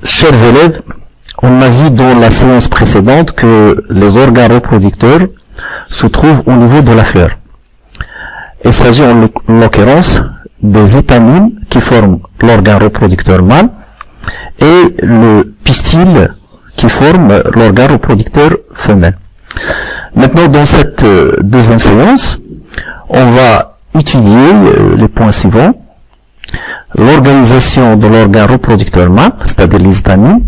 chers élèves, on a vu dans la séance précédente que les organes reproducteurs se trouvent au niveau de la fleur. Il s'agit en l'occurrence des étamines qui forment l'organe reproducteur mâle et le pistil qui forme l'organe reproducteur femelle. Maintenant, dans cette deuxième séance, on va étudier les points suivants. L'organisation de l'organe reproducteur mâle, c'est-à-dire les étamines,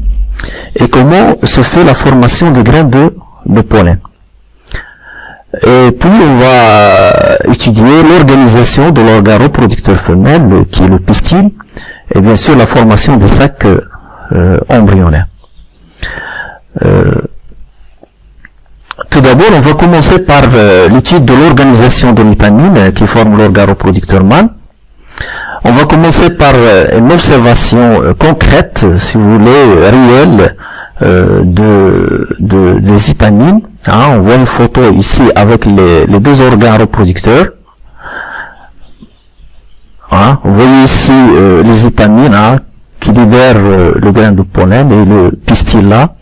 et comment se fait la formation des graines de pollen. Et puis on va étudier l'organisation de l'organe reproducteur femelle, qui est le pistil, et bien sûr la formation des sacs embryonnaires. Tout d'abord, on va commencer par l'étude de l'organisation de l'étamine qui forme l'organe reproducteur mâle. On va commencer par une observation concrète, si vous voulez, réelle, des étamines. On voit une photo ici avec les deux organes reproducteurs. Vous voyez ici les étamines qui libèrent le grain de pollen et le pistil là.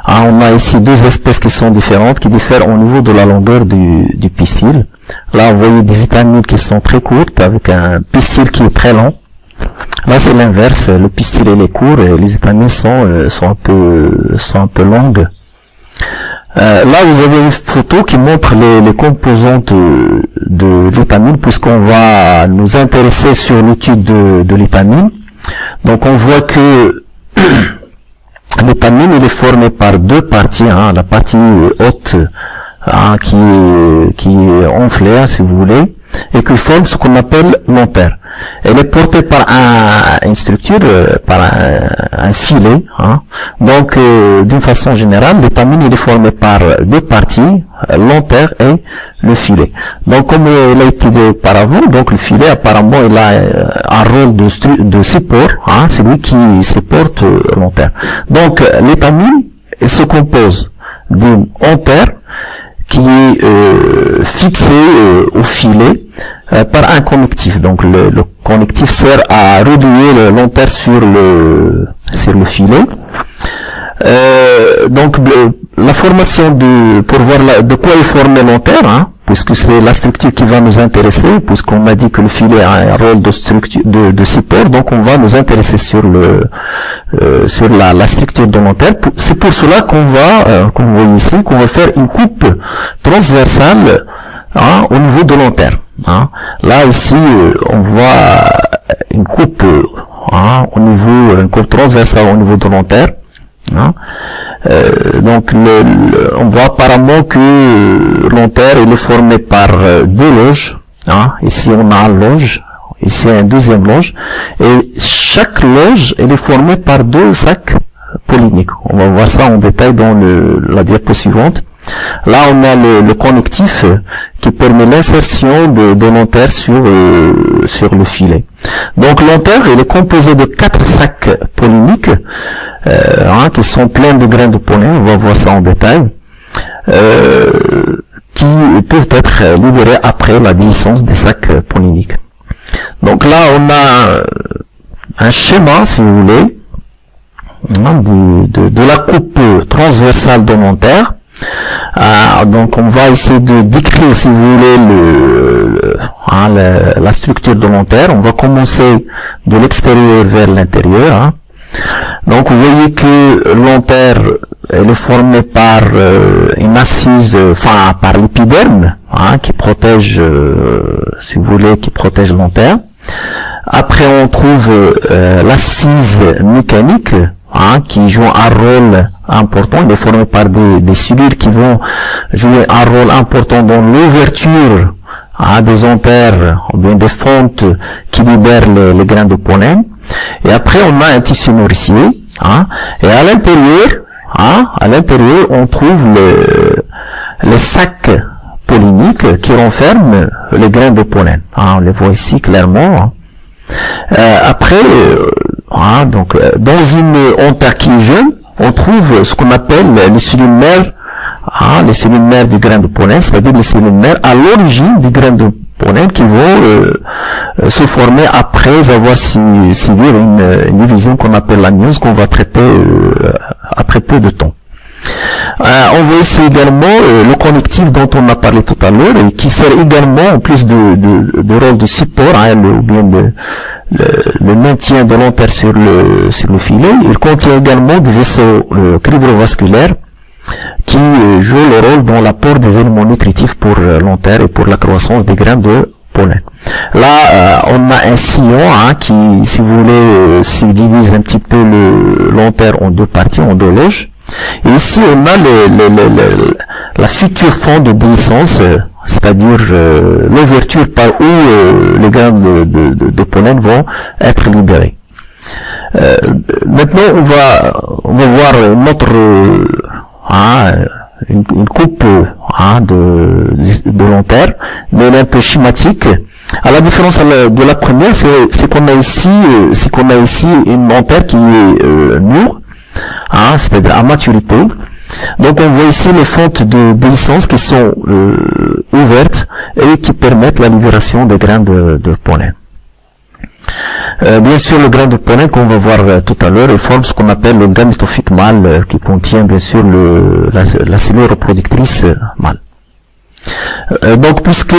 On a ici deux espèces qui sont différentes, qui diffèrent au niveau de la longueur du pistil. Là, vous voyez des étamines qui sont très courtes avec un pistil qui est très long. Là, c'est l'inverse. Le pistil il est court et les étamines sont un peu longues. Là, vous avez une photo qui montre les composantes de l'étamine, puisqu'on va nous intéresser sur l'étude de l'étamine. Donc, on voit que l'étamine est formée par deux parties. La partie haute qui est enflée, si vous voulez, et qui forme ce qu'on appelle l'antère. Elle est portée par une structure, par un filet. Donc, d'une façon générale, l'étamine est formée par deux parties, l'antère et le filet. Donc, comme il a été dit auparavant, donc le filet, apparemment, il a un rôle de support. C'est lui qui supporte l'antère. Donc, l'étamine, elle se compose d'une antère qui est fixé au filet par un connectif. Donc le connectif sert à relier l'antère sur le filet. Donc la formation pour voir de quoi est formé l'antère, puisque c'est la structure qui va nous intéresser, puisqu'on a dit que le filet a un rôle de structure de support, donc on va nous intéresser sur la structure de l'antère. C'est pour cela qu'on va, comme vous voyez ici, qu'on va faire une coupe transversale au niveau de l'antère. Là ici, on voit une coupe une coupe transversale au niveau de l'antère. Donc on voit apparemment que l'antère est formée par deux loges. Ici on a une loge, ici une deuxième loge, et chaque loge est formée par deux sacs polliniques. On va voir ça en détail dans la diapo suivante. Là on a le connectif qui permet l'insertion de l'antère sur le filet. Donc l'antère elle est composée de 4 sacs polliniques qui sont pleins de grains de pollen, on va voir ça en détail, qui peuvent être libérés après la déhiscence des sacs polliniques. Donc là on a un schéma, si vous voulez, de la coupe transversale de l'antère. Donc on va essayer de décrire, si vous voulez, la structure de l'antère. On va commencer de l'extérieur vers l'intérieur. Donc vous voyez que l'antère elle est formée par une assise, par l'épiderme, qui protège, si vous voulez, qui protège l'antère. Après on trouve l'assise mécanique, qui joue un rôle important. Il est formé par des cellules qui vont jouer un rôle important dans l'ouverture des antères ou bien des fentes qui libèrent les grains de pollen. Et après on a un tissu nourricier, et à l'intérieur on trouve les sacs polliniques qui renferment les grains de pollen. On les voit ici clairement. Après, donc dans une antère qui est jeune, on trouve ce qu'on appelle les cellules mères, les cellules mères du grain de pollen, c'est-à-dire les cellules mères à l'origine du grain de pollen qui vont se former après avoir suivi une division qu'on appelle la méiose, qu'on va traiter après peu de temps. On voit ici également le connectif dont on a parlé tout à l'heure et qui sert également, en plus de rôle de support, ou bien le maintien de l'antère sur le filet. Il contient également des vaisseaux cribrovasculaires qui jouent le rôle dans l'apport des éléments nutritifs pour l'antère et pour la croissance des grains de pollen. Là, on a un sillon qui, si vous voulez, divise un petit peu l'antère en deux parties, en deux loges. Et ici, on a la future fente de déhiscence, c'est-à-dire l'ouverture par où les grains de pollen vont être libérés. Maintenant, on va voir notre une coupe de l'antère, mais elle est un peu schématique. À la différence de la première, c'est qu'on a ici une antère qui est mûre, c'est-à-dire à maturité. Donc on voit ici les fentes de déhiscence qui sont ouvertes et qui permettent la libération des grains de pollen. Bien sûr, le grain de pollen qu'on va voir tout à l'heure, il forme ce qu'on appelle le gamétophyte mâle, qui contient bien sûr la cellule reproductrice mâle. Donc, puisque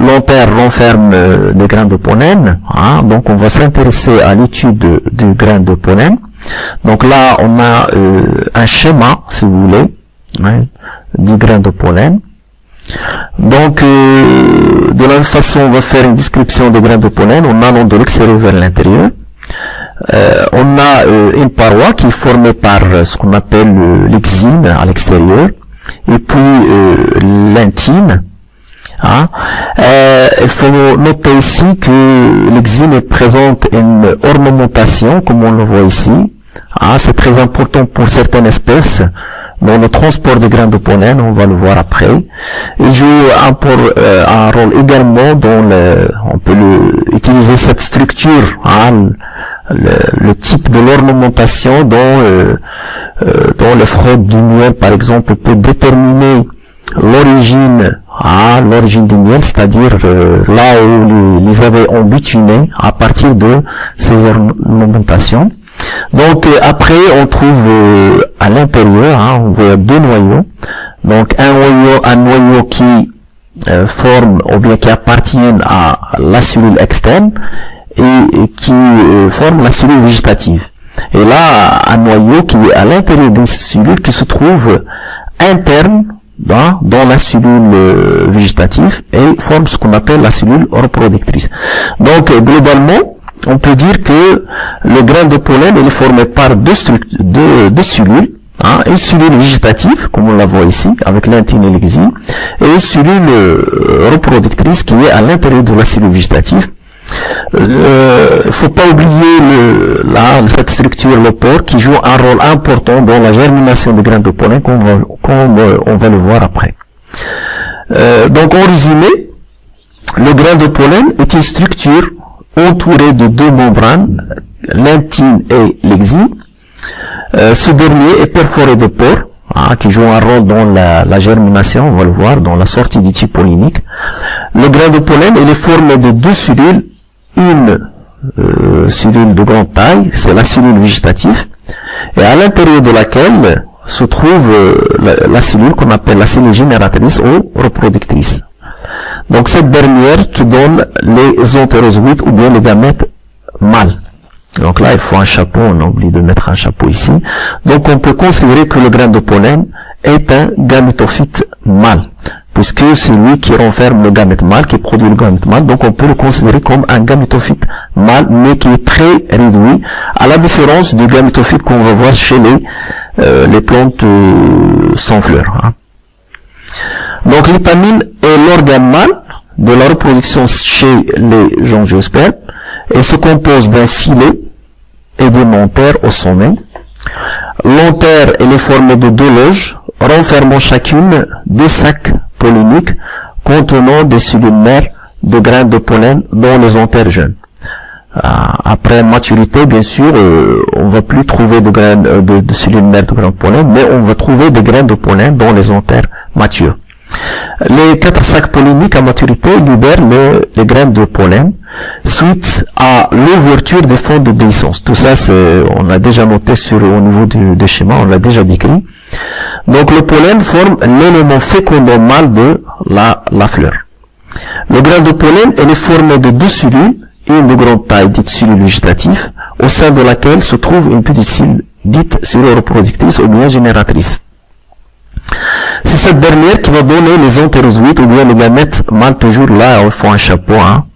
l'antère renferme des grains de pollen, donc on va s'intéresser à l'étude du grain de pollen. Donc là, on a un schéma, si vous voulez, du grain de pollen. Donc, de la même façon, on va faire une description des grains de pollen en allant de l'extérieur vers l'intérieur. On a une paroi qui est formée par ce qu'on appelle l'exine à l'extérieur, et puis l'intime. Il faut noter ici que l'exine présente une ornementation, comme on le voit ici. C'est très important pour certaines espèces. Dans le transport de grains de pollen, on va le voir après. Il joue un rôle également dans on peut utiliser cette structure, le type de l'ornementation dans le fraude du miel, par exemple, peut déterminer l'origine du miel, c'est-à-dire là où les abeilles ont butiné à partir de ces ornementations. Donc après on trouve à l'intérieur, on voit deux noyaux. Donc un noyau qui forme ou bien qui appartiennent à la cellule externe et qui forme la cellule végétative. Et là un noyau qui est à l'intérieur d'une cellule qui se trouve interne dans la cellule végétative et forme ce qu'on appelle la cellule reproductrice. Donc globalement, on peut dire que le grain de pollen est formé par deux cellules, une cellule végétative, comme on la voit ici, avec l'intime et l'exine, et une cellule reproductrice qui est à l'intérieur de la cellule végétative. Faut pas oublier cette structure, le pore, qui joue un rôle important dans la germination des grains de pollen, comme on va le voir après. Donc en résumé, le grain de pollen est une structure entourée de deux membranes, l'intime et l'exine. Ce dernier est perforé de pores, qui joue un rôle dans la germination, on va le voir, dans la sortie du tube pollinique. Le grain de pollen, il est formé de deux cellules, une cellule de grande taille, c'est la cellule végétative, et à l'intérieur de laquelle se trouve la cellule qu'on appelle la cellule génératrice ou reproductrice. Donc cette dernière qui donne les entérozoïdes ou bien les gamètes mâles. Donc là il faut un chapeau, on a oublié de mettre un chapeau ici. Donc on peut considérer que le grain de pollen est un gamétophyte mâle, puisque c'est lui qui renferme le gamète mâle, qui produit le gamète mâle. Donc on peut le considérer comme un gamétophyte mâle, mais qui est très réduit, à la différence du gamétophyte qu'on va voir chez les plantes sans fleurs. Donc l'étamine est l'organe mâle de la reproduction chez les angiospermes et se compose d'un filet et d'une antère au sommet. L'antère elle est formée de deux loges renfermant chacune deux sacs polliniques contenant des cellules mères de grains de pollen dans les antères jeunes. Après maturité, bien sûr, on va plus trouver de cellules mères de grains de pollen, mais on va trouver des grains de pollen dans les antères matures. Les 4 sacs polliniques à maturité libèrent les graines de pollen suite à l'ouverture des fonds de déhiscence. Tout ça, on l'a déjà noté au niveau des schémas, on l'a déjà décrit. Donc le pollen forme l'élément fécondant mâle de la fleur. Le grain de pollen, elle est formé de 2 cellules, une de grande taille dite cellule végétative, au sein de laquelle se trouve une petite cellule dite cellule reproductrice ou bien génératrice. C'est cette dernière qui va donner les entérozoïdes ou bien les gamètes mâles, toujours là, au fond un chapeau. Hein.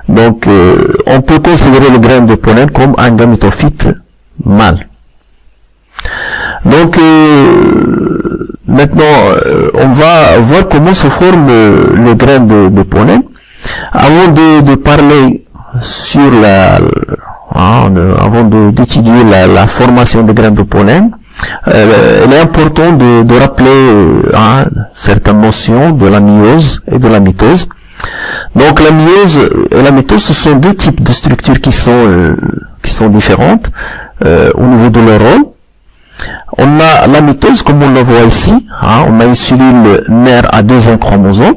Donc, on peut considérer le grain de pollen comme un gamétophyte mâle. Donc, maintenant, on va voir comment se forme le grain de pollen. Avant de parler sur avant d'étudier la formation des grains de pollen, il est important de rappeler certaines notions de la myose et de la mitose. Donc la myose et la mitose, ce sont 2 types de structures qui sont différentes au niveau de leur rôle. On a la mitose, comme on le voit ici, on a une cellule mère à 2 chromosomes.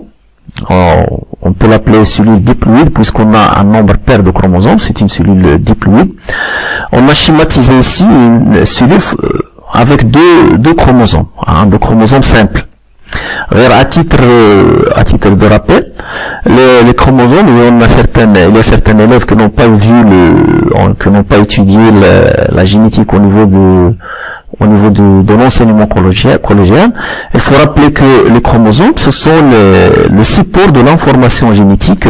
On peut l'appeler cellule diploïde puisqu'on a un nombre pair de chromosomes, c'est une cellule diploïde. On a schématisé ici une cellule avec deux chromosomes, 2 chromosomes simples. À titre de rappel, les chromosomes, il y a certains élèves qui n'ont pas étudié la génétique au niveau de l'enseignement collégien. Il faut rappeler que les chromosomes, ce sont le support de l'information génétique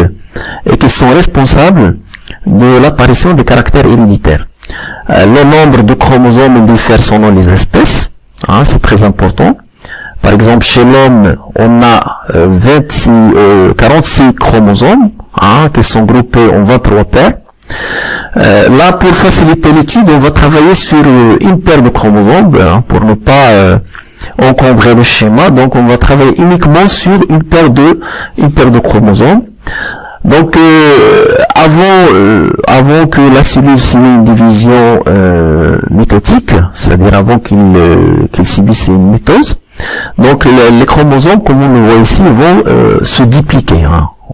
et qui sont responsables de l'apparition des caractères héréditaires. Le nombre de chromosomes diffère selon les espèces, c'est très important. Par exemple, chez l'homme, on a 46 chromosomes qui sont groupés en 23 paires. Là, pour faciliter l'étude, on va travailler sur une paire de chromosomes pour ne pas encombrer le schéma. Donc, on va travailler uniquement sur une paire de chromosomes. Donc, avant que la cellule subisse une division mitotique, c'est-à-dire avant qu'il subisse une mitose, donc les chromosomes, comme on le voit ici, vont se dupliquer.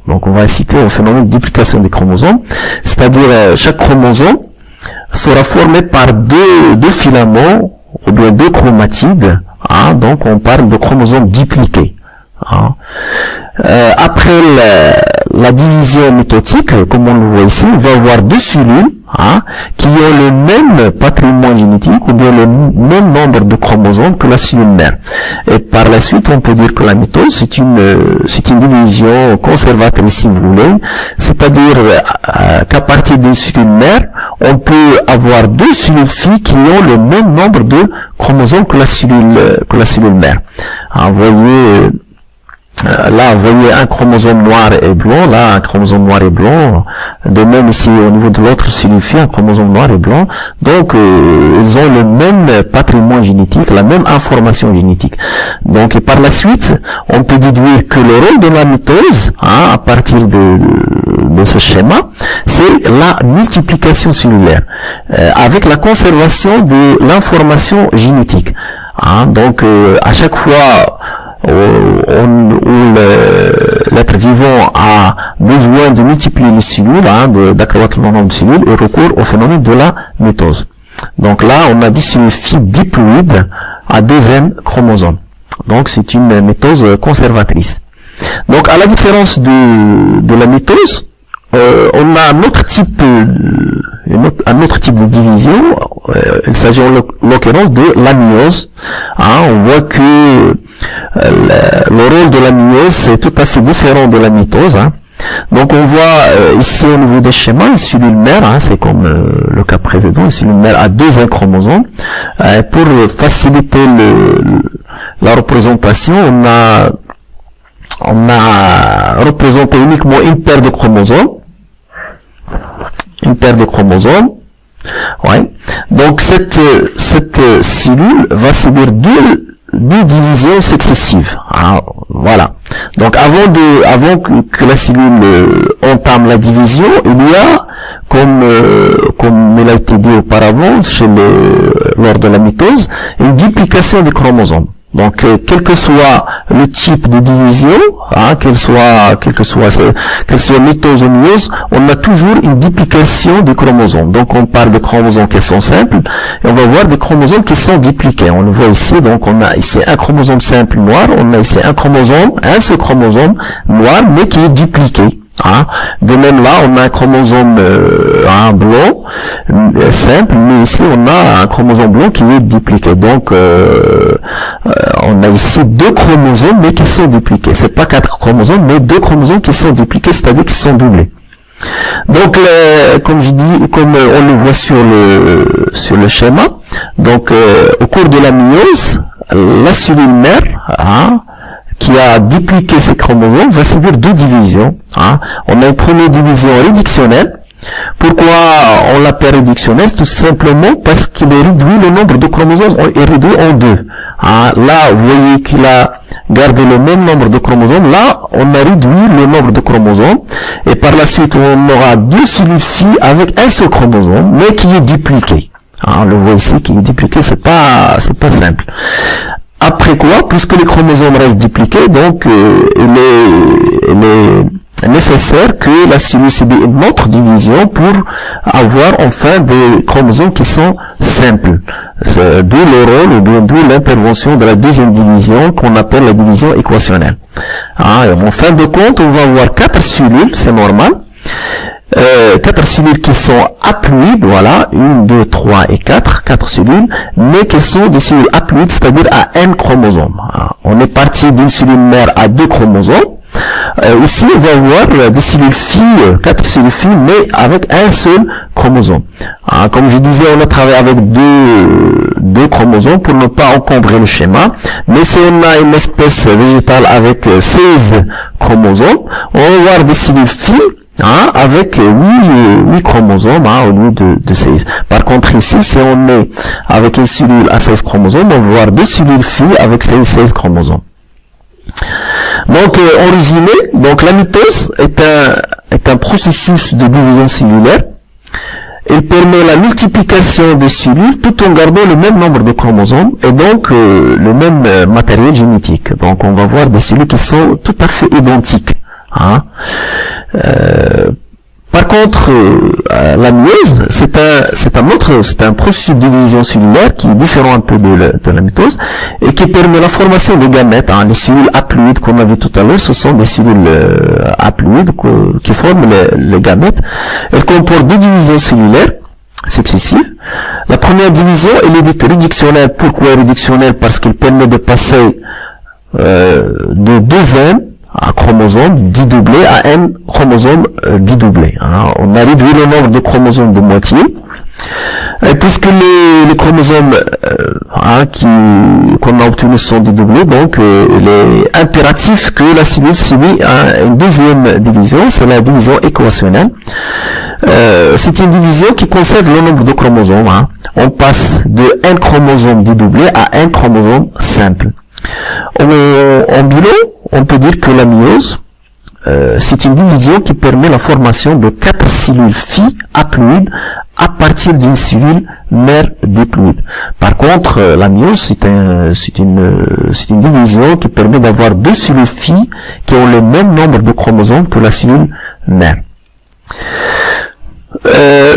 Donc on va citer un phénomène de duplication des chromosomes, c'est-à-dire chaque chromosome sera formé par deux filaments ou bien 2 chromatides. Donc on parle de chromosomes dupliqués. Après la division mitotique, comme on le voit ici, on va avoir 2 cellules qui ont le même patrimoine génétique ou bien le même nombre de chromosomes que la cellule mère. Et par la suite, on peut dire que la mitose, c'est une division conservatrice, si vous voulez, c'est-à-dire qu'à partir d'une cellule mère, on peut avoir 2 cellules filles qui ont le même nombre de chromosomes que la cellule mère. Vous voyez, là, vous voyez un chromosome noir et blanc, là, un chromosome noir et blanc. De même ici, au niveau de l'autre cellule fille, un chromosome noir et blanc. Donc, ils ont le même patrimoine génétique, la même information génétique. Donc, et par la suite, on peut déduire que le rôle de la mitose, à partir de ce schéma, c'est la multiplication cellulaire, avec la conservation de l'information génétique. Donc, à chaque fois, où l'être vivant a besoin de multiplier les cellules, d'accroître le nombre de cellules, et recourt au phénomène de la mitose. Donc là, on a dit c'est une filles diploïde à 2e chromosome. Donc c'est une mitose conservatrice. Donc à la différence de la mitose, on a un autre type de division. Il s'agit en l'occurrence de la myose. On voit que le rôle de la myose c'est tout à fait différent de la mitose. Donc on voit ici au niveau des schémas une cellule mère, c'est comme le cas précédent, une cellule mère à 2 chromosomes. Pour faciliter la représentation, on a représenté uniquement une paire de chromosomes. Donc cette cellule va subir deux divisions successives. Voilà. Donc avant que la cellule entame la division, il y a, comme il a été dit auparavant lors de la mitose, une duplication des chromosomes. Donc, quel que soit le type de division, quelle soit mitose ou myose, on a toujours une duplication du chromosome. Donc, on parle de chromosomes qui sont simples, et on va voir des chromosomes qui sont dupliqués. On le voit ici, donc on a ici un chromosome simple noir, on a ici un seul chromosome noir, mais qui est dupliqué. De même là, on a un chromosome blanc simple, mais ici on a un chromosome blanc qui est dupliqué. Donc on a ici deux chromosomes mais qui sont dupliqués. C'est pas quatre chromosomes, mais deux chromosomes qui sont dupliqués, c'est-à-dire qui sont doublés. Donc comme je dis, comme on le voit sur le schéma, donc au cours de la myose, la cellule mère qui a dupliqué ces chromosomes va subir deux divisions. On a une première division réductionnelle. Pourquoi on l'appelle réductionnelle? Tout simplement parce qu'il est réduit, le nombre de chromosomes est réduit en deux. Là, vous voyez qu'il a gardé le même nombre de chromosomes. Là, on a réduit le nombre de chromosomes. Et par la suite, on aura deux cellules filles avec un seul chromosome, mais qui est dupliqué. On le voit ici, qui est dupliqué, c'est pas simple. Après quoi, puisque les chromosomes restent dupliqués, donc il est nécessaire que la cellule subit une autre division pour avoir enfin des chromosomes qui sont simples. D'où le rôle, ou bien d'où l'intervention de la deuxième division qu'on appelle la division équationnelle. En fin de compte, on va avoir 4 cellules, c'est normal. 4 cellules qui sont haploïdes, voilà, 1, 2, 3 et 4 cellules, mais qui sont des cellules haploïdes, c'est-à-dire à un chromosome. On est parti d'une cellule mère à 2 chromosomes. Ici, on va avoir des cellules filles, 4 cellules filles, mais avec un seul chromosome. Comme je disais, on a travaillé avec deux chromosomes pour ne pas encombrer le schéma. Mais si on a une espèce végétale avec 16 chromosomes, on va avoir des cellules filles avec 8 chromosomes au lieu de 16. Par contre ici, si on est avec une cellule à 16 chromosomes, on va avoir deux cellules filles avec 16 chromosomes. Donc en résumé, donc la mitose est un processus de division cellulaire. Il permet la multiplication des cellules tout en gardant le même nombre de chromosomes et donc le même matériel génétique. Donc on va voir des cellules qui sont tout à fait identiques. Par contre, la myose, c'est un processus de division cellulaire qui est différent un peu de la mitose et qui permet la formation des gamètes. Les cellules haploïdes qu'on a vu tout à l'heure, ce sont des cellules haploïdes qui forment les gamètes. Elles comportent deux divisions cellulaires successives. La première division, elle est dite réductionnelle. Pourquoi réductionnelle? Parce qu'elle permet de passer de 2M un chromosome dédoublé à un chromosome dédoublé. On a réduit le nombre de chromosomes de moitié. Et puisque les chromosomes qu'on a obtenus sont dédoublés, donc il est impératif que la cellule subit une deuxième division, c'est la division équationnelle. C'est une division qui conserve le nombre de chromosomes. On passe de un chromosome dédoublé à un chromosome simple. En bilan, on peut dire que la myose, c'est une division qui permet la formation de 4 cellules filles haploïdes à partir d'une cellule mère diploïde. Par contre, la myose, c'est une division qui permet d'avoir 2 cellules filles qui ont le même nombre de chromosomes que la cellule mère.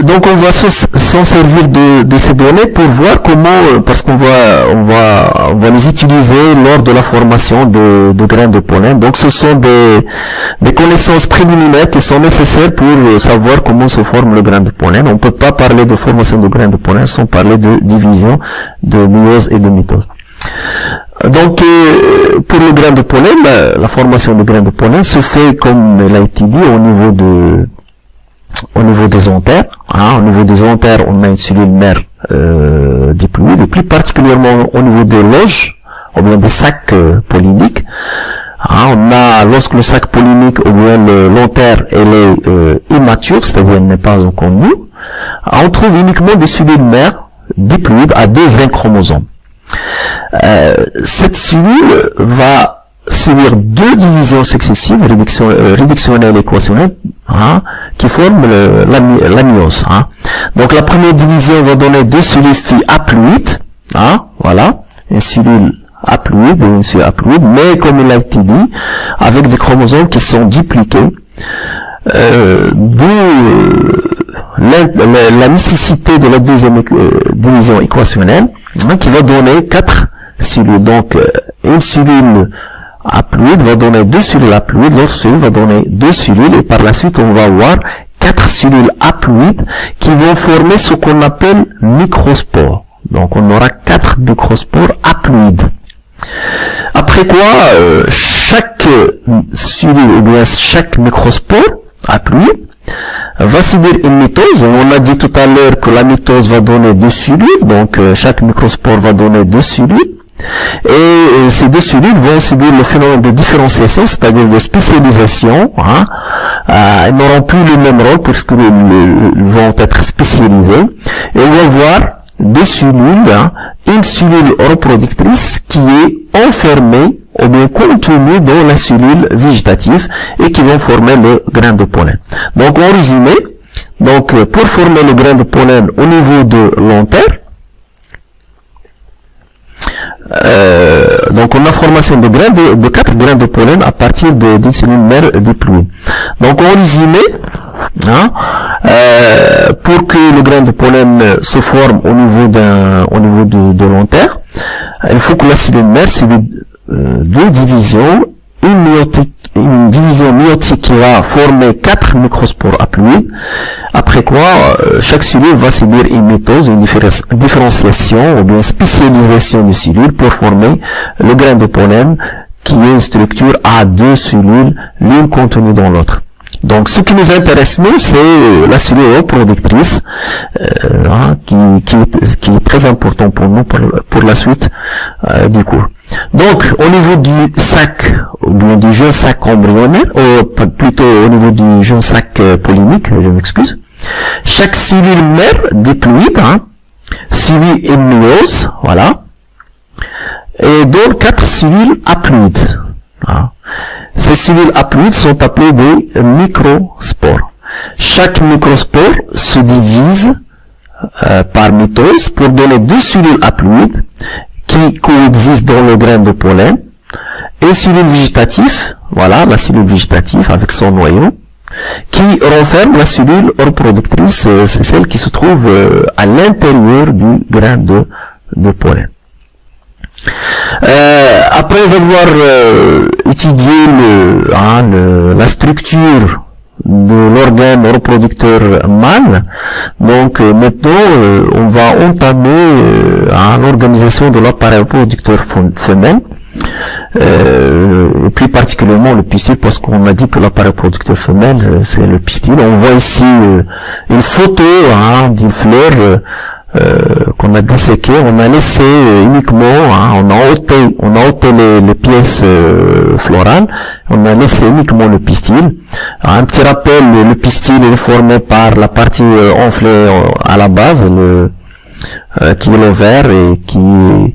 Donc on va s'en servir de ces données pour voir comment, parce qu'on va les utiliser lors de la formation de graines de pollen. Donc ce sont des connaissances préliminaires qui sont nécessaires pour savoir comment se forme le grain de pollen. On ne peut pas parler de formation de graines de pollen sans parler de division, de myose et de mitose. Donc pour le grain de pollen, la formation de grains de pollen se fait, comme elle a été dit, au niveau des anthères. Au niveau des anthères, on a une cellule mère diploïde, et plus particulièrement au niveau des loges, ou bien des sacs polliniques. On a, lorsque le sac pollinique, ou bien l'anther, elle est immature, c'est-à-dire elle n'est pas encore nue, on trouve uniquement des cellules mères diploïdes à 2 chromosomes. Cette cellule va subir 2 divisions successives, réductionnelle et équationnelle, qui forment la myose. Donc la première division va donner 2 cellules filles haploïdes, voilà, une cellule haploïde et une cellule haploïde, mais comme il a été dit, avec des chromosomes qui sont dupliqués, d'où la nécessité de la deuxième division équationnelle, hein, qui va donner 4 cellules. Donc, une cellule haploïde va donner 2 cellules haploïdes, l'autre cellule va donner 2 cellules, et par la suite, on va avoir 4 cellules haploïdes qui vont former ce qu'on appelle microspores. Donc, on aura 4 microspores haploïdes. Après quoi, chaque cellule ou bien chaque microspore haploïde va subir une mitose. On a dit tout à l'heure que la mitose va donner 2 cellules, donc chaque microspore va donner 2 cellules. Et ces 2 cellules vont subir le phénomène de différenciation, c'est-à-dire de spécialisation. Hein. Elles n'auront plus le même rôle puisqu'elles vont être spécialisées. Et on va voir 2 cellules, hein, une cellule reproductrice qui est enfermée ou bien contenue dans la cellule végétative et qui vont former le grain de pollen. Donc en résumé, donc pour former le grain de pollen au niveau de l'antère, donc on a formation de 4 grains de pollen à partir d'une cellule mère diploïde. Donc en résumé, hein, pour que le grain de pollen se forme au niveau de l'antère, il faut que la cellule mère subit 2 divisions, une division méiotique qui va former 4 microspores haploïdes, après quoi chaque cellule va subir une mitose, une différenciation ou bien spécialisation de cellules pour former le grain de pollen qui est une structure à 2 cellules, l'une contenue dans l'autre. Donc ce qui nous intéresse nous, c'est la cellule reproductrice hein, qui est très important pour nous pour la suite du cours. Donc au niveau du sac ou bien du jeune sac embryonnaire, ou plutôt au niveau du jeune sac pollinique, je m'excuse, chaque cellule mère diploïde hein, suivie une myose, voilà, et donne 4 cellules haploïdes. Hein. Ces cellules haploïdes sont appelées des microspores. Chaque microspore se divise par mitose pour donner 2 cellules haploïdes qui coexistent dans le grain de pollen. Une cellule végétative, voilà, la cellule végétative avec son noyau, qui renferme la cellule reproductrice, c'est celle qui se trouve à l'intérieur du grain de pollen. Après avoir étudié la structure de l'organe reproducteur mâle, donc maintenant on va entamer l'organisation de l'appareil reproducteur femelle, et plus particulièrement le pistil, parce qu'on a dit que l'appareil reproducteur femelle c'est le pistil. On voit ici une photo d'une fleur qu'on a disséqué, on a laissé uniquement, on a ôté les pièces florales, on a laissé uniquement le pistil. Un petit rappel, le pistil est formé par la partie enflée à la base, qui est l'ovaire et qui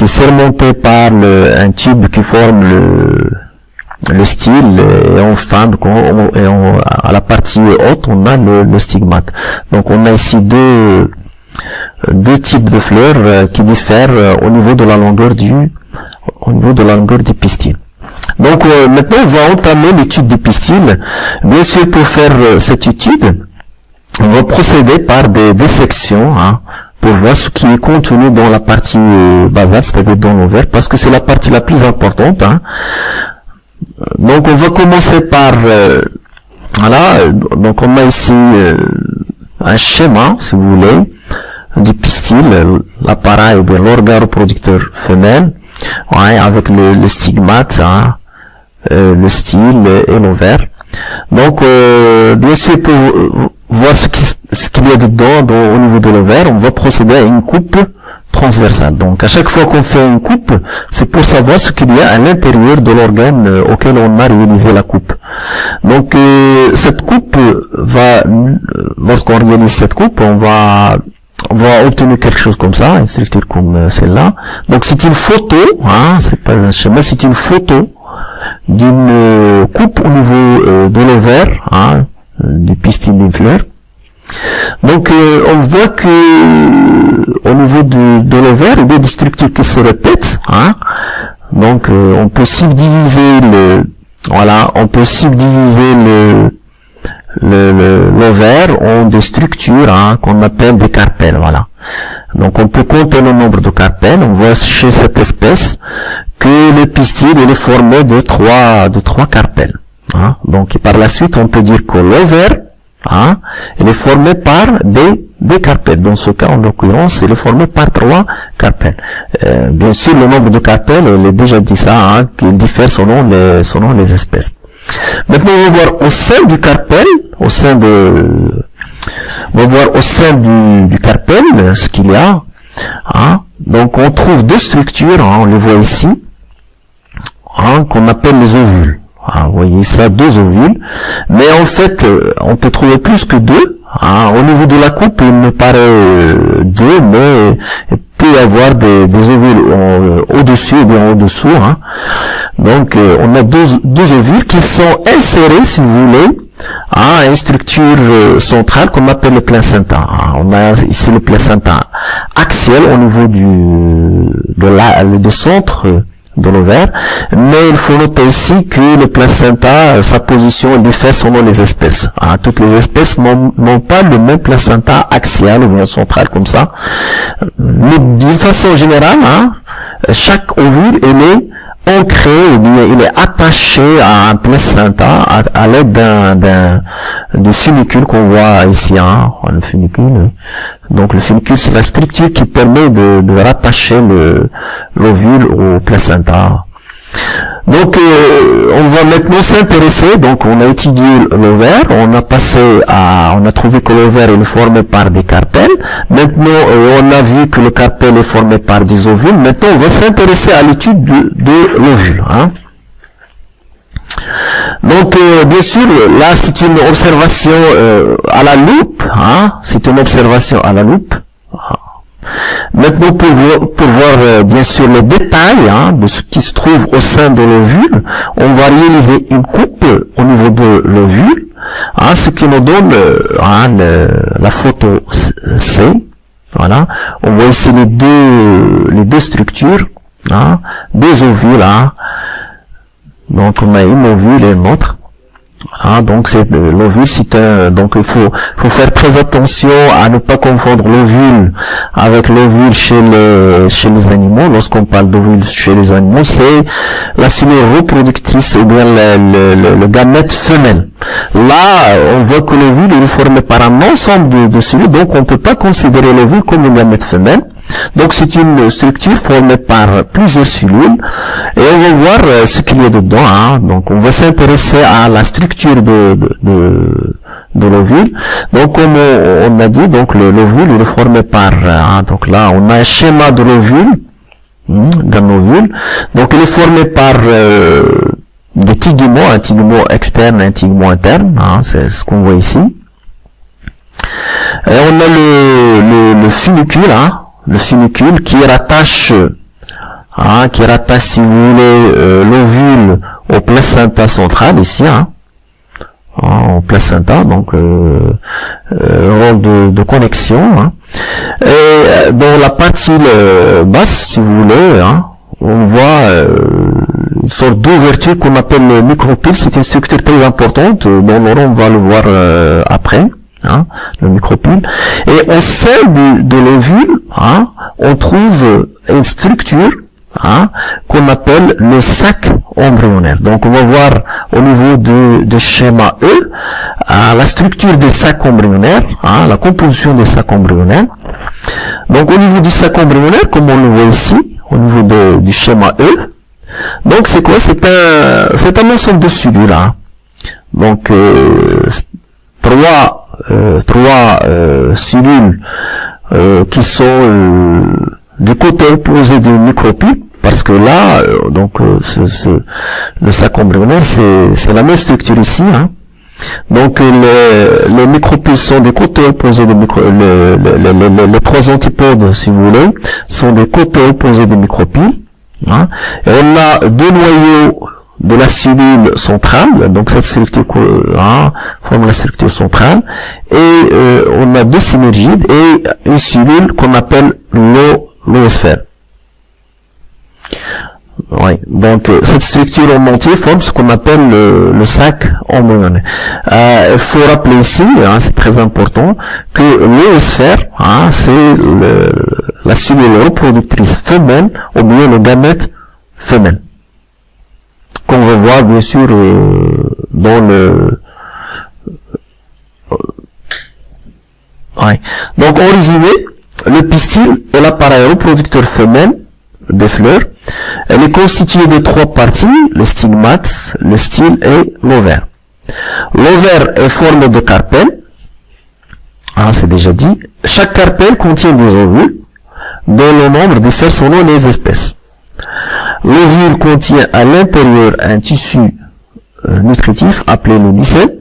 est surmonté par un tube qui forme le style, et enfin à la partie haute on a le stigmate. Donc on a ici deux types de fleurs qui diffèrent au niveau de la longueur du pistil. Donc maintenant on va entamer l'étude du pistil. Bien sûr, pour faire cette étude, on va procéder par des dissections pour voir ce qui est contenu dans la partie basale, c'est-à-dire dans l'ovaire, parce que c'est la partie la plus importante. Donc on va commencer par voilà, donc on a ici un schéma, si vous voulez, du pistil, l'appareil ou bien l'organe reproducteur femelle, avec le stigmate, le style et l'ovaire. Donc bien sûr, pour voir ce qu'il y a dedans au niveau de l'ovaire, on va procéder à une coupe transversale. Donc à chaque fois qu'on fait une coupe, c'est pour savoir ce qu'il y a à l'intérieur de l'organe auquel on a réalisé la coupe. Donc cette coupe lorsqu'on réalise cette coupe, on va obtenir quelque chose comme ça, une structure comme celle-là. Donc c'est une photo, c'est pas un schéma, c'est une photo d'une coupe au niveau de l'ovaire, du pistil d'une fleur. Donc on voit que au niveau de l'ovaire, il y a des structures qui se répètent, hein. Donc on peut subdiviser l'ovaire en des structures, hein, qu'on appelle des carpelles, voilà. Donc on peut compter le nombre de carpelles. On voit chez cette espèce que le pistil il est formé de trois carpelles, hein. Donc par la suite on peut dire que l'ovaire, hein, il est formé par des carpelles. Dans ce cas, en l'occurrence, il est formé par 3 carpelles. Bien sûr, le nombre de carpelles, on a déjà dit ça, hein, qu'il diffère selon les espèces. Maintenant, on va voir au sein du carpelle, on va voir au sein du carpelle ce qu'il y a, hein. Donc, on trouve 2 structures, hein, on les voit ici, hein, qu'on appelle les ovules. Ah, vous voyez ça, 2 ovules, mais en fait, on peut trouver plus que 2. Ah, au niveau de la coupe, il me paraît 2, mais il peut y avoir des ovules au-dessus ou bien au-dessous. Hein. Donc, on a deux ovules qui sont insérés, si vous voulez, à une structure centrale qu'on appelle le placenta. On a ici le placenta axial au niveau du centre de l'ovaire, mais il faut noter aussi que le placenta, sa position diffère selon les espèces. Toutes les espèces n'ont pas le même placenta axial ou bien central comme ça. Mais d'une façon générale, chaque ovule est ancré ou bien il est attaché à un placenta à l'aide d'un funicule qu'on voit ici, le funicule. Donc le funicule, c'est la structure qui permet de rattacher l'ovule au placenta. Donc on va maintenant s'intéresser, donc on a étudié l'ovaire, on a trouvé que l'ovaire est formé par des carpelles. Maintenant on a vu que le carpelle est formé par des ovules. Maintenant on va s'intéresser à l'étude de l'ovule. Donc bien sûr là c'est une observation à la loupe, c'est une observation à la loupe. Maintenant, pour voir bien sûr les détails de ce qui se trouve au sein de l'ovule, on va réaliser une coupe au niveau de l'ovule, ce qui nous donne la photo C. Voilà, on voit ici les deux structures, deux ovules. Donc on a une ovule et une autre. Donc c'est l'ovule, donc il faut faire très attention à ne pas confondre l'ovule avec l'ovule chez les animaux. Lorsqu'on parle d'ovule chez les animaux, c'est la cellule reproductrice ou bien le gamète femelle. Là, on voit que l'ovule est formé par un ensemble de cellules, donc on ne peut pas considérer l'ovule comme une gamète femelle. Donc c'est une structure formée par plusieurs cellules et on va voir ce qu'il y a dedans. Donc on va s'intéresser à la structure de l'ovule. Donc comme on a dit, donc l'ovule est formé par donc là on a un schéma de l'ovule, d'un ovule. Donc il est formé par des teguments, un tegument externe et un tegument interne. C'est ce qu'on voit ici. Et on a le funicule. Le funicule qui rattache, si vous voulez, l'ovule au placenta central ici, au placenta, donc rôle de connexion. Et dans la partie basse, si vous voulez, on voit une sorte d'ouverture qu'on appelle le micropyle. C'est une structure très importante, dont on va le voir après. Le micropyle. Et au sein de l'ovule, on trouve une structure qu'on appelle le sac embryonnaire. Donc on va voir au niveau de schéma E la structure des sacs embryonnaires, la composition des sacs embryonnaires. Donc au niveau du sac embryonnaire, comme on le voit ici, au niveau du schéma E, donc c'est quoi? C'est un ensemble de cellules. Donc trois cellules qui sont du côté opposé du micropyle, parce que là le sac embryonnaire c'est la même structure ici. Donc les micropyles sont des côtés opposés des les trois antipodes, si vous voulez, sont des côtés opposés des micropyles. Et on a deux noyaux de la cellule centrale, donc cette structure forme la structure centrale, et on a deux synergides et une cellule qu'on appelle l'oosphère. Oui, donc cette structure en entier forme ce qu'on appelle le sac embryonnaire. Il faut rappeler ici, c'est très important, que l'oosphère, c'est la cellule reproductrice femelle ou bien le gamète femelle, qu'on va voir bien sûr dans le... Donc en résumé, le pistil est l'appareil reproducteur femelle des fleurs. Elle est constituée de trois parties, le stigmate, le style et l'ovaire. L'ovaire est formé de carpelles, c'est déjà dit. Chaque carpelle contient des ovules, dont le nombre diffère selon les espèces. L'ovule contient à l'intérieur un tissu nutritif appelé le micelle,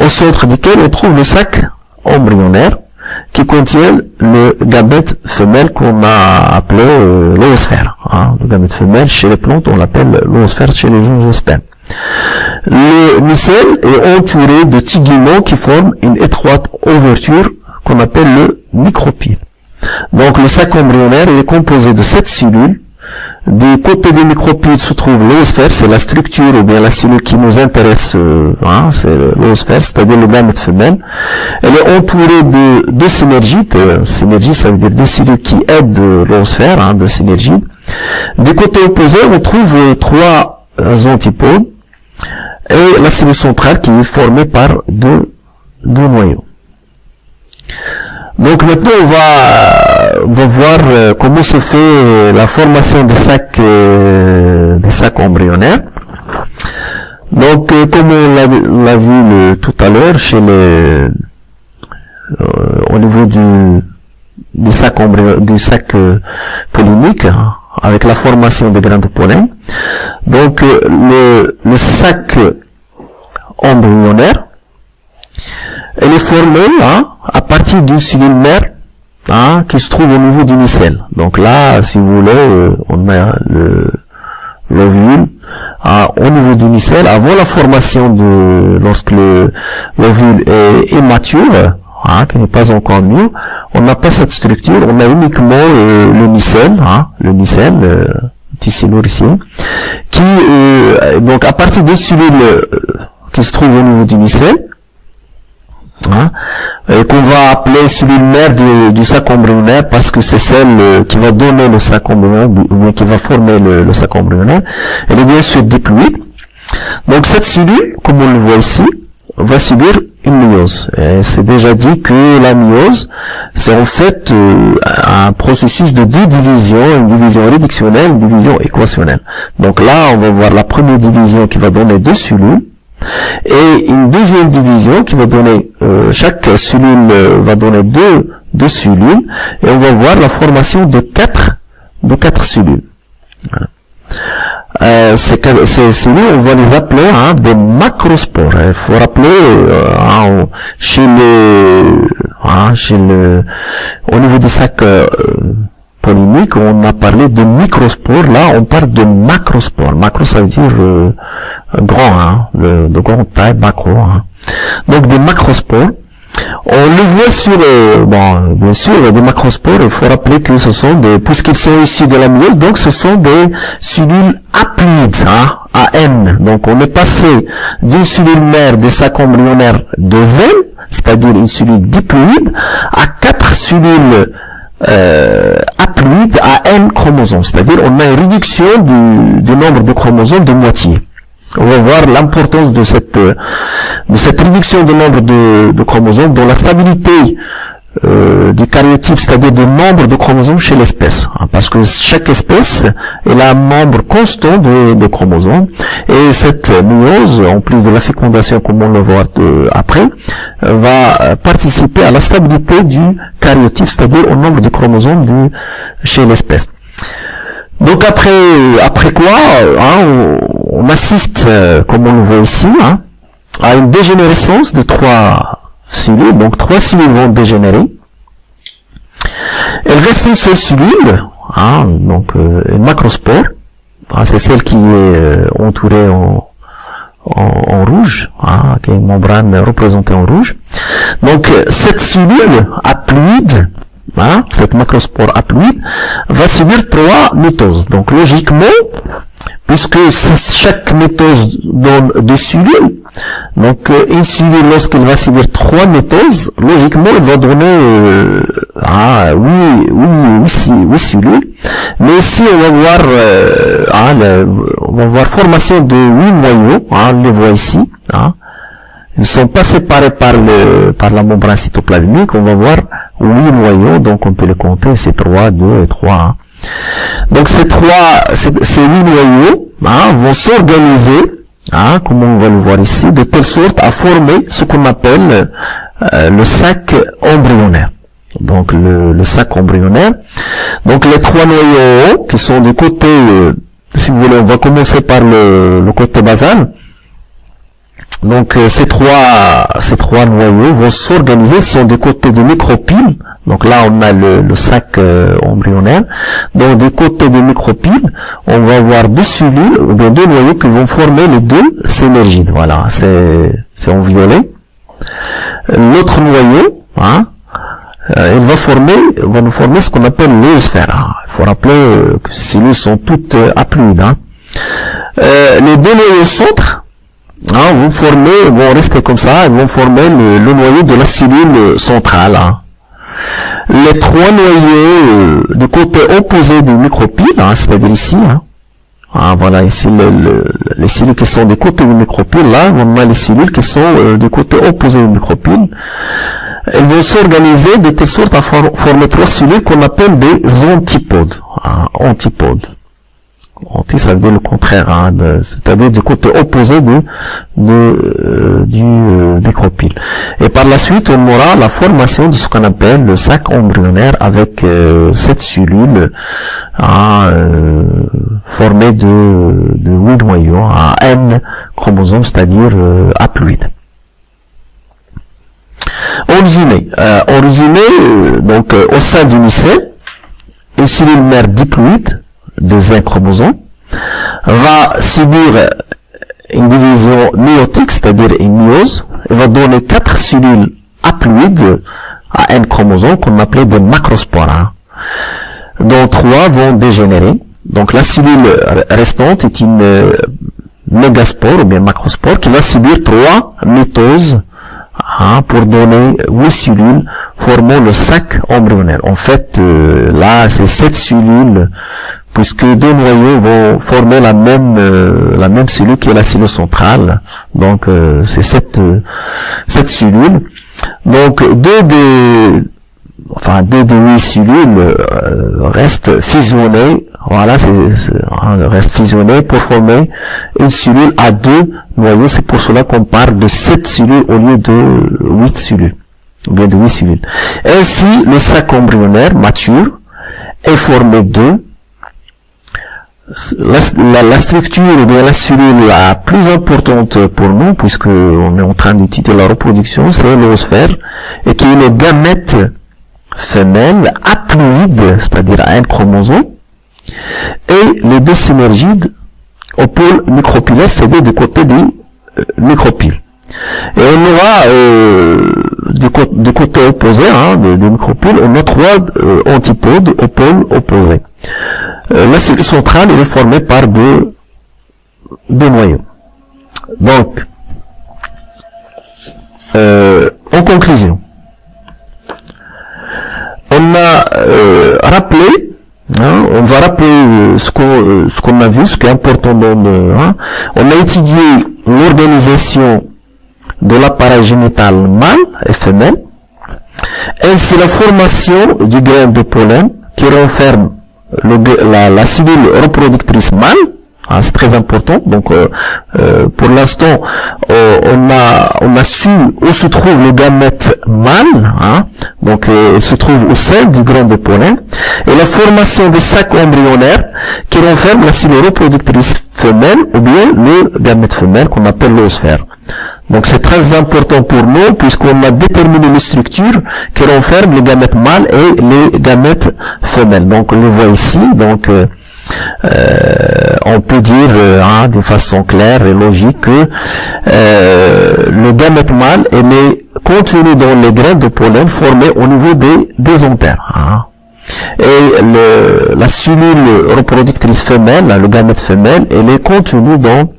au centre duquel on trouve le sac embryonnaire qui contient le gamète femelle qu'on a appelé l'oosphère. Le gamète femelle chez les plantes, on l'appelle l'oosphère chez les zoospermes. Le micelle est entouré de tiguments qui forment une étroite ouverture qu'on appelle le micropyle. Donc le sac embryonnaire est composé de 7 cellules. Du côté du micropyle se trouve l'oosphère, c'est la structure ou bien la cellule qui nous intéresse, c'est l'oosphère, c'est-à-dire le gamète femelle. Elle est entourée de deux synergides, synergie ça veut dire deux cellules qui aident l'oosphère, deux synergides. Du côté opposé, on trouve trois antipodes et la cellule centrale qui est formée par deux noyaux. Donc maintenant on va voir comment se fait la formation des sacs embryonnaires. Donc comme on l'a vu tout à l'heure chez au niveau du sac pollinique, avec la formation des grains de pollen. Donc le sac embryonnaire, elle est formée à partir d'une cellule mère qui se trouve au niveau du micelle. Donc là, si vous voulez, on a l'ovule au niveau du micelle. Avant la formation lorsque l'ovule est immature, qui n'est pas encore mûr, on n'a pas cette structure, on a uniquement le micelle, tissu nourricier, qui donc à partir de cellules qui se trouve au niveau du micelle, qu'on va appeler cellule mère du sac embryonnaire parce que c'est celle qui va donner le sac embryonnaire ou bien qui va former le sac embryonnaire. Elle est bien sûr diploïde. Donc cette cellule, comme on le voit ici, va subir une myose. C'est déjà dit que la myose, c'est en fait un processus de deux divisions, une division réductionnelle, une division équationnelle. Donc là, on va voir la première division qui va donner deux cellules, et une deuxième division qui va donner, chaque cellule va donner deux cellules, et on va voir la formation de quatre cellules. Ces cellules, on va les appeler des macrospores. Il faut rappeler au niveau du sac pollinique, on a parlé de microspores. Là, on parle de macrospores. Macro, ça veut dire grand, de grande taille, macro. Donc des macrospores. On le voit sur, bien sûr, des macrospores, il faut rappeler que ce sont puisqu'ils sont issus de la myose, donc ce sont des cellules haploïdes, AM. Donc on est passé d'une cellule mère des sacs embryonnaires de Z, c'est-à-dire une cellule diploïde, à 4 cellules haploïdes à N chromosomes, c'est-à-dire on a une réduction du nombre de chromosomes de moitié. On va voir l'importance de cette réduction de nombre de chromosomes dans la stabilité du karyotype, c'est-à-dire du nombre de chromosomes chez l'espèce. Parce que chaque espèce elle a un nombre constant de chromosomes. Et cette myose, en plus de la fécondation, comme on le voit après, va participer à la stabilité du karyotype, c'est-à-dire au nombre de chromosomes chez l'espèce. Donc après quoi, on assiste, comme on le voit ici, à une dégénérescence de 3 cellules. Donc 3 cellules vont dégénérer. Il reste une seule cellule, donc une macrospore, c'est celle qui est entourée en rouge, qui est une membrane représentée en rouge. Donc cette cellule haploïde, cette macrospore haploïde, va subir 3 mitoses. Donc logiquement, puisque chaque mitose donne 2 cellules, donc une cellule, lorsqu'elle va subir 3 mitoses, logiquement elle va donner 8 cellules. Mais ici on va voir formation de 8 noyaux, on les voit ici. Ils ne sont pas séparés par la membrane cytoplasmique. On va voir 8 noyaux, donc on peut les compter, c'est 3, 2 et 3. Donc ces 8 noyaux vont s'organiser, comme on va le voir ici, de telle sorte à former ce qu'on appelle le sac embryonnaire. Donc le sac embryonnaire. Donc les 3 noyaux qui sont du côté, si vous voulez, on va commencer par le côté basal. Donc ces trois noyaux vont s'organiser, sont des côtés de micropiles. Donc là on a le sac embryonnaire. Donc des côtés de micropiles, on va avoir 2 cellules ou bien 2 noyaux qui vont former les 2 synergides. Voilà, c'est en violet. L'autre noyau, il va nous former ce qu'on appelle l'oosphère. Il faut rappeler que ces cellules sont toutes haploïdes. Les 2 noyaux centres vont rester comme ça, ils vont former le noyau de la cellule centrale. Les 3 noyaux du côté opposé du micropyle, c'est-à-dire ici, voilà, ici les cellules qui sont du côté du micropyle, là on a les cellules qui sont du côté opposé du micropyle. Elles vont s'organiser de telle sorte à former 3 cellules qu'on appelle des antipodes. Antipodes. Anti, ça veut dire le contraire, c'est-à-dire du côté opposé du micropyle. Et par la suite, on aura la formation de ce qu'on appelle le sac embryonnaire avec cette cellule formée de 8 noyaux à N chromosomes, c'est-à-dire haploïdes. En résumé, donc au sein du micelle, une cellule mère diploïde des 1 chromosome va subir une division méiotique, c'est-à-dire une myose, et va donner 4 cellules haploïdes à N chromosome qu'on appelait des macrospores, dont 3 vont dégénérer. Donc la cellule restante est une mégaspore ou bien macrospore qui va subir 3 mitoses pour donner 8 cellules formant le sac embryonnaire. En fait, là, c'est 7 cellules, puisque 2 noyaux vont former la même cellule qui est la cellule centrale. Donc, c'est 7 cellules. Donc, 2 des 8 cellules restent fusionnées. Voilà, restent fusionnées pour former une cellule à 2 noyaux. C'est pour cela qu'on parle de 7 cellules au lieu de 8 cellules. Ou bien de 8 cellules. Ainsi, le sac embryonnaire mature est formé de la structure ou bien la cellule la plus importante pour nous, puisque on est en train d'étudier la reproduction, c'est l'oosphère, et qui est le gamète femelle haploïde, c'est-à-dire à un chromosome, et les 2 synergides au pôle micropillaire, c'est-à-dire du côté du micropyle. Et on aura du côté opposé du micropyle, on a 3 antipodes au pôle opposé. La cellule centrale est formée par 2 noyaux. Donc, en conclusion, on a rappelé, on va rappeler ce qu'on a vu, ce qui est important on a étudié l'organisation de l'appareil génital mâle et femelle, ainsi la formation du grain de pollen qui renferme la cellule reproductrice mâle. C'est très important. Donc, pour l'instant, on a su où se trouve le gamète mâle. Donc, il se trouve au sein du grain de pollen. Et la formation des sacs embryonnaires qui renferment la cellule reproductrice femelle ou bien le gamète femelle qu'on appelle l'oosphère. Donc, c'est très important pour nous puisqu'on a déterminé les structures qui renferment les gamètes mâles et les gamètes femelles. Donc, on le voit ici. Donc, on peut dire de façon claire et logique que le gamète mâle est contenu dans les graines de pollen formées au niveau des ovaires. Et la cellule reproductrice femelle, le gamète femelle, elle est contenue dans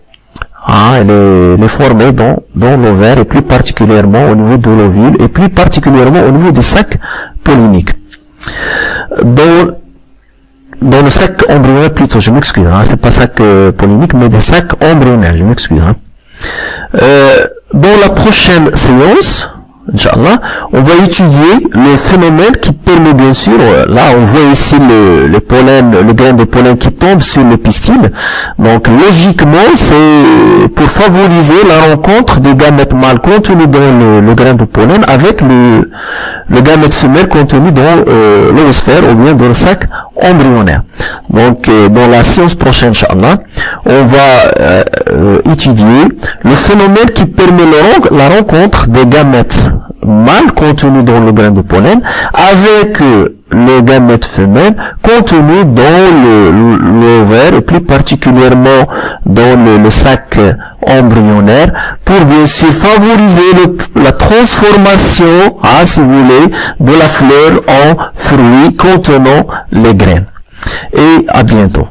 elle est formée dans l'ovaire et plus particulièrement au niveau de l'ovule et plus particulièrement au niveau du sac pollinique. Dans le sac embryonnaire plutôt, je m'excuse, c'est pas sac pollinique, mais des sacs embryonnaires, je m'excuse. Dans la prochaine séance, Inch'Allah, on va étudier le phénomène qui permet bien sûr, là on voit ici le pollen, le grain de pollen qui tombe sur le pistil. Donc logiquement, c'est pour favoriser la rencontre des gamètes mâles contenus dans le grain de pollen avec le gamète femelle contenu dans l'oosphère ou bien dans le sac embryonnaire. Donc dans la séance prochaine, Inch'Allah, on va étudier le phénomène qui permet la rencontre des gamètes mâles contenus dans le grain de pollen avec le gamète femelle contenu dans l'ovaire et plus particulièrement dans le sac embryonnaire pour bien sûr favoriser la transformation, si vous voulez, de la fleur en fruit contenant les graines. Et à bientôt.